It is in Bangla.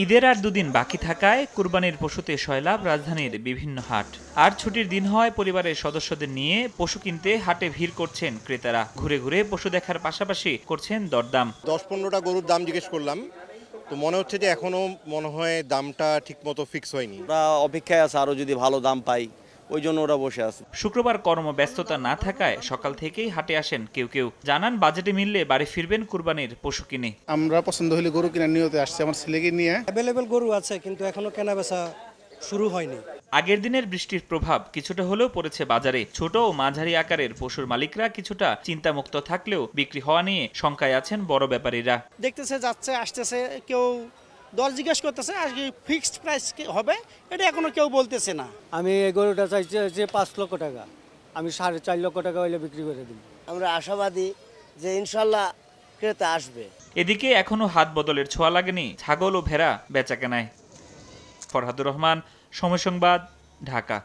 ঈদের আর দুদিন বাকি থাকায় কুরবানির পশুতে সয়লাব রাজধানীর বিভিন্ন হাট। আর ছুটির দিন হয় পরিবারের সদস্যদের নিয়ে পশু কিনতে হাটে ভিড় করছেন ক্রেতারা। ঘুরে ঘুরে পশু দেখার পাশাপাশি করছেন দরদাম। 10-15টা গরুর দাম জিজ্ঞেস করলাম, তো মনে হচ্ছে যে এখনো মনে হয় দামটা ঠিক মতো ফিক্স হয়নি। ওরা অপেক্ষায় আছে আরো যদি ভালো দাম পাই, ওই জন্য ওরা বসে আছে। শুক্রবার কর্মব্যস্ততা না থাকায় সকাল থেকেই হাটে আসেন কেউ কেউ। জানান বাজেটে মিললে বাড়ি ফিরবেন কুরবানির পশু কিনে। আমরা পছন্দ হলে গরু কেনার নিয়তে আসছে আমার ছেলেকে নিয়ে। অ্যাভেলেবেল গরু আছে কিন্তু এখনো কেনাবেচা শুরু হয়নি। আগের দিনের বৃষ্টির প্রভাব কিছুটা হলেও পড়েছে বাজারে। ছোট ও মাঝারি আকারের পশুর মালিকরা কিছুটা চিন্তামুক্ত থাকলেও বিক্রি হওয়া নিয়ে শঙ্কায় আছেন বড় ব্যাপারীরা। দেখতেছে যাচ্ছে আসতেছে, কেউ দর জিজ্ঞেস করতেছে, আর কি ফিক্সড প্রাইস হবে এটা এখনো কেউ বলতেছে না। আমি এই গরুটা চাইছি যে 5 লক্ষ টাকা, আমি 4.5 লক্ষ টাকা হইলে বিক্রি করে দিব। আমরা আশাবাদী যে ইনশাল্লাহ ক্রেতা আসবে। এদিকে এখনো হাত বদলের ছোঁয়া লাগেনি ছাগল ও ভেড়া বেচাকেনায়। ফরহাদুর রহমান, সময় সংবাদ, ঢাকা।